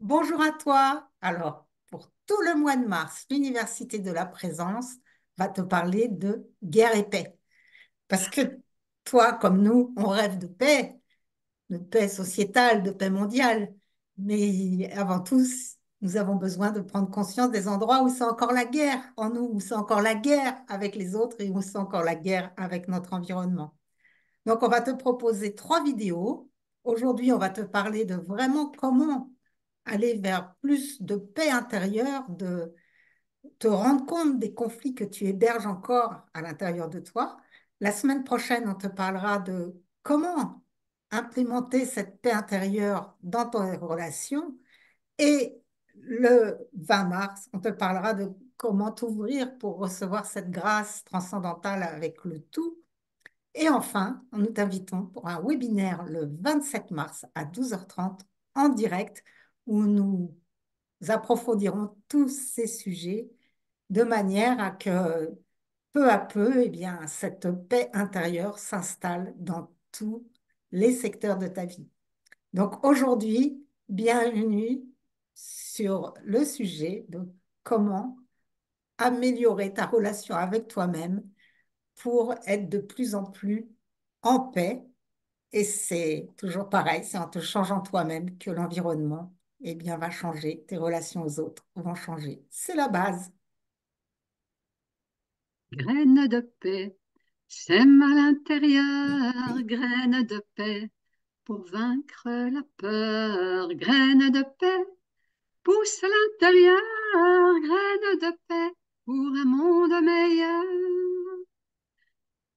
Bonjour à toi. Alors, pour tout le mois de mars, l'Université de la Présence va te parler de guerre et paix. Parce que toi, comme nous, on rêve de paix sociétale, de paix mondiale. Mais avant tout, nous avons besoin de prendre conscience des endroits où c'est encore la guerre en nous, où c'est encore la guerre avec les autres et où c'est encore la guerre avec notre environnement. Donc, on va te proposer trois vidéos. Aujourd'hui, on va te parler de vraiment comment aller vers plus de paix intérieure, de te rendre compte des conflits que tu héberges encore à l'intérieur de toi. La semaine prochaine, on te parlera de comment implémenter cette paix intérieure dans tes relations. Et le 20 mars, on te parlera de comment t'ouvrir pour recevoir cette grâce transcendantale avec le tout. Et enfin, nous t'invitons pour un webinaire le 27 mars à 12h30 en direct où nous approfondirons tous ces sujets de manière à que peu à peu, eh bien, cette paix intérieure s'installe dans tous les secteurs de ta vie. Donc aujourd'hui, bienvenue sur le sujet de comment améliorer ta relation avec toi-même pour être de plus en plus en paix. Et c'est toujours pareil, c'est en te changeant toi-même que l'environnement, eh bien, va changer, tes relations aux autres vont changer. C'est la base. Graines de paix, sème à l'intérieur, graines de paix, pour vaincre la peur. Graines de paix, pousse à l'intérieur, graines de paix, pour un monde meilleur.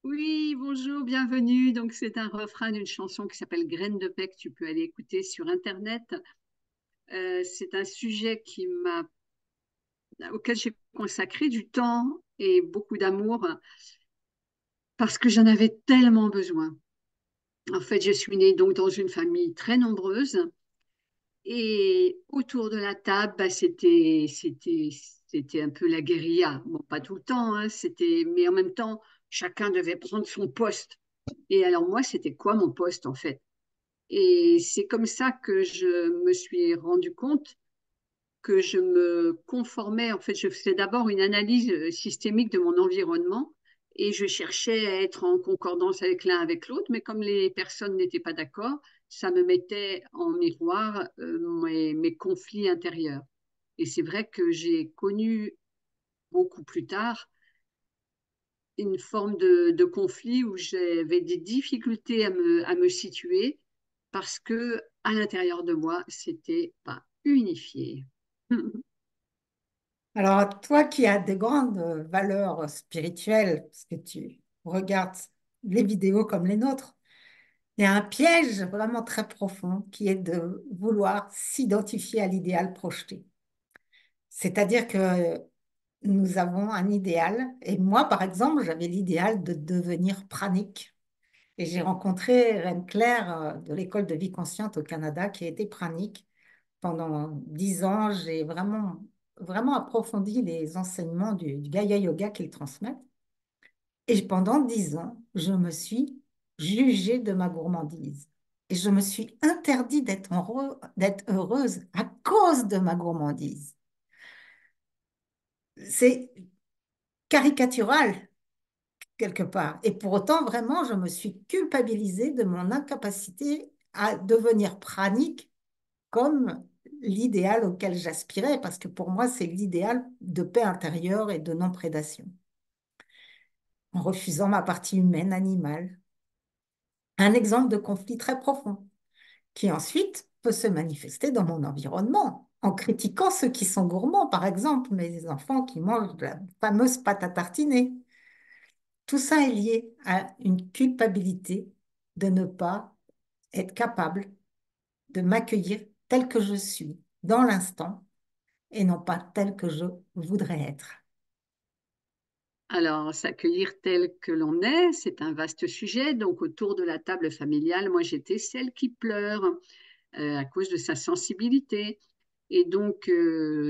Oui, bonjour, bienvenue. Donc, c'est un refrain d'une chanson qui s'appelle Graines de paix que tu peux aller écouter sur Internet. C'est un sujet auquel j'ai consacré du temps et beaucoup d'amour parce que j'en avais tellement besoin. En fait, je suis née donc dans une famille très nombreuse et autour de la table, c'était un peu la guérilla. Bon, pas tout le temps, hein, mais en même temps, chacun devait prendre son poste. Et alors moi, c'était quoi mon poste en fait? Et c'est comme ça que je me suis rendu compte que je me conformais. En fait, je faisais d'abord une analyse systémique de mon environnement et je cherchais à être en concordance avec l'un avec l'autre, mais comme les personnes n'étaient pas d'accord, ça me mettait en miroir mes conflits intérieurs. Et c'est vrai que j'ai connu beaucoup plus tard une forme de conflit où j'avais des difficultés à me situer parce que à l'intérieur de moi, c'était pas unifié. Alors, toi qui as de grandes valeurs spirituelles, parce que tu regardes les vidéos comme les nôtres, il y a un piège vraiment très profond qui est de vouloir s'identifier à l'idéal projeté. C'est-à-dire que nous avons un idéal, et moi, par exemple, j'avais l'idéal de devenir pranique. Et j'ai rencontré Reine Claire de l'école de vie consciente au Canada qui a été pranique. Pendant 10 ans, j'ai vraiment approfondi les enseignements du Gaia Yoga qu'ils transmettent. Et pendant 10 ans, je me suis jugée de ma gourmandise. Et je me suis interdit d'être heureuse à cause de ma gourmandise. C'est caricatural quelque part. Et pour autant, vraiment, je me suis culpabilisée de mon incapacité à devenir pranique comme l'idéal auquel j'aspirais, parce que pour moi, c'est l'idéal de paix intérieure et de non-prédation, en refusant ma partie humaine, animale. Un exemple de conflit très profond, qui ensuite peut se manifester dans mon environnement, en critiquant ceux qui sont gourmands, par exemple, mes enfants qui mangent de la fameuse pâte à tartiner. Tout ça est lié à une culpabilité de ne pas être capable de m'accueillir tel que je suis dans l'instant et non pas tel que je voudrais être. Alors, s'accueillir tel que l'on est, c'est un vaste sujet. Donc, autour de la table familiale, moi, j'étais celle qui pleure à cause de sa sensibilité. Et donc,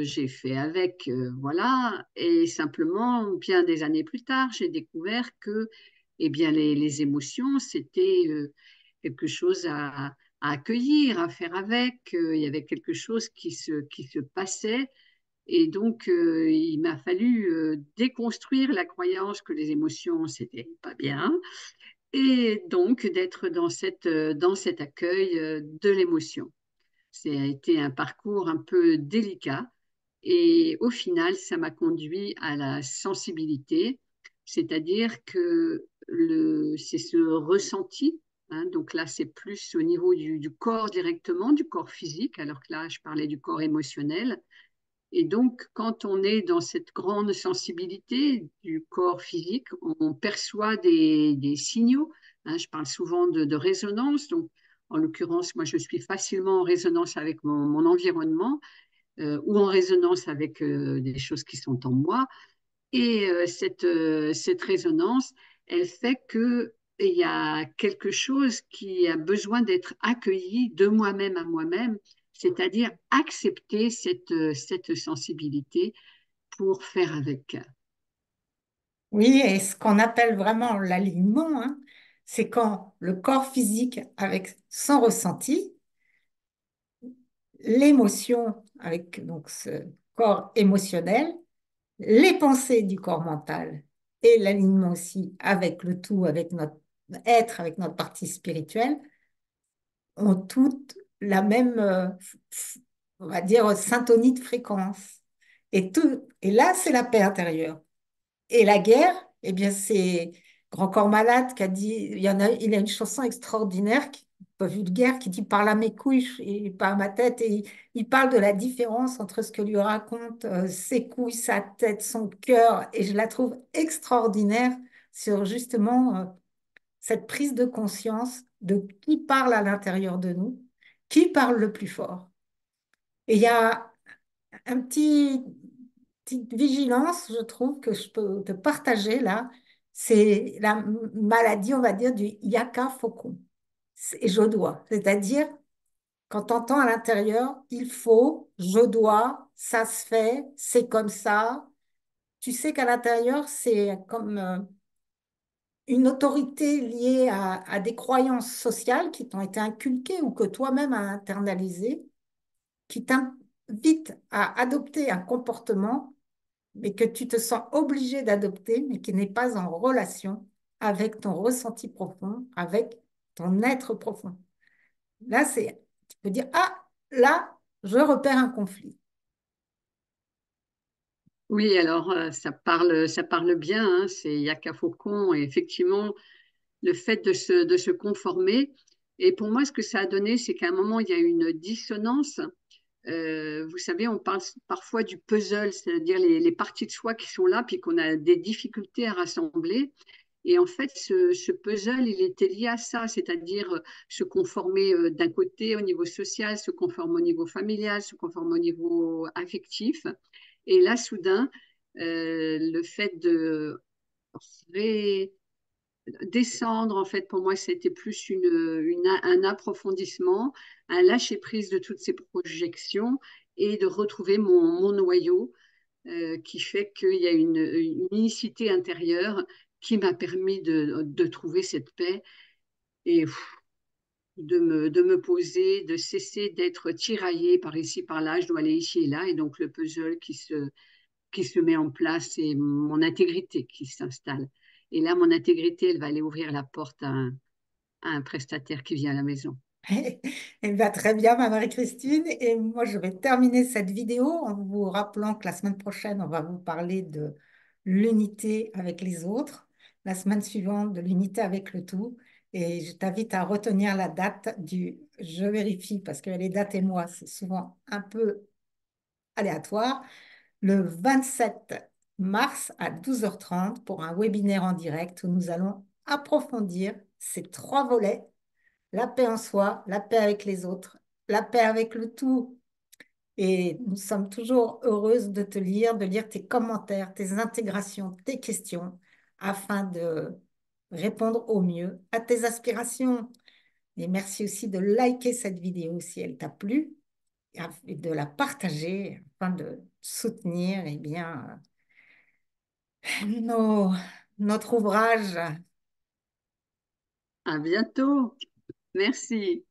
j'ai fait avec, voilà. Et simplement, bien des années plus tard, j'ai découvert que, eh bien, les émotions, c'était quelque chose à accueillir, à faire avec. Il y avait quelque chose qui se passait. Et donc, il m'a fallu déconstruire la croyance que les émotions, c'était pas bien. Et donc, d'être dans cet accueil de l'émotion. Ça a été un parcours un peu délicat. Et au final, ça m'a conduit à la sensibilité, c'est-à-dire que c'est ce ressenti, hein, donc là, c'est plus au niveau du corps directement, du corps physique, alors que là, je parlais du corps émotionnel. Et donc, quand on est dans cette grande sensibilité du corps physique, on perçoit des signaux, hein. Je parle souvent de résonance. Donc, en l'occurrence, moi, je suis facilement en résonance avec mon environnement ou en résonance avec des choses qui sont en moi. Et cette résonance, elle fait que il y a quelque chose qui a besoin d'être accueilli de moi-même à moi-même, c'est-à-dire accepter cette sensibilité pour faire avec. Oui, et ce qu'on appelle vraiment l'alignement, hein, c'est quand le corps physique avec son ressenti, l'émotion avec donc ce corps émotionnel, les pensées du corps mental et l'alignement aussi avec le tout, avec notre être, avec notre partie spirituelle, ont toutes la même, on va dire, syntonie de fréquence. Et là, c'est la paix intérieure. Et la guerre, eh bien, c'est Grand Corps Malade qui a dit, il a une chanson extraordinaire, pas vulgaire, qui dit par là mes couilles et par ma tête. Et il parle de la différence entre ce que lui raconte ses couilles, sa tête, son cœur. Et je la trouve extraordinaire sur justement cette prise de conscience de qui parle à l'intérieur de nous, qui parle le plus fort. Et il y a un petite vigilance, je trouve, que je peux te partager là. C'est la maladie, on va dire, du yaka faucon. Et je dois. C'est-à-dire, quand tu entends à l'intérieur, il faut, je dois, ça se fait, c'est comme ça. Tu sais qu'à l'intérieur, c'est comme une autorité liée à des croyances sociales qui t'ont été inculquées ou que toi-même as internalisées, qui t'invitent à adopter un comportement mais que tu te sens obligé d'adopter, mais qui n'est pas en relation avec ton ressenti profond, avec ton être profond. Là, tu peux dire, ah, là, je repère un conflit. Oui, alors ça parle bien, hein, c'est Yaka Faucon, et effectivement, le fait de se conformer. Et pour moi, ce que ça a donné, c'est qu'à un moment, il y a une dissonance. Vous savez, on parle parfois du puzzle, c'est-à-dire les parties de soi qui sont là, puis qu'on a des difficultés à rassembler. Et en fait, ce puzzle, il était lié à ça, c'est-à-dire se conformer d'un côté au niveau social, se conformer au niveau familial, se conformer au niveau affectif. Et là, soudain, le fait de descendre, en fait, pour moi, c'était plus un approfondissement, un lâcher-prise de toutes ces projections et de retrouver mon noyau qui fait qu'il y a une unicité intérieure qui m'a permis de trouver cette paix et de me poser, de cesser d'être tiraillée par ici, par là, je dois aller ici et là. Et donc le puzzle qui se met en place et mon intégrité qui s'installe. Et là, mon intégrité, elle va aller ouvrir la porte à un prestataire qui vient à la maison. Eh bien, très bien, ma Marie-Christine. Et moi, je vais terminer cette vidéo en vous rappelant que la semaine prochaine, on va vous parler de l'unité avec les autres, la semaine suivante, de l'unité avec le tout. Et je t'invite à retenir la date je vérifie, parce que les dates et moi, c'est souvent un peu aléatoire, le 27 mars à 12h30 pour un webinaire en direct où nous allons approfondir ces trois volets: la paix en soi, la paix avec les autres, la paix avec le tout. Et nous sommes toujours heureuses de te lire, de lire tes commentaires, tes intégrations, tes questions, afin de répondre au mieux à tes aspirations. Et merci aussi de liker cette vidéo si elle t'a plu et de la partager afin de soutenir eh bien, nos- notre ouvrage. À bientôt. Merci.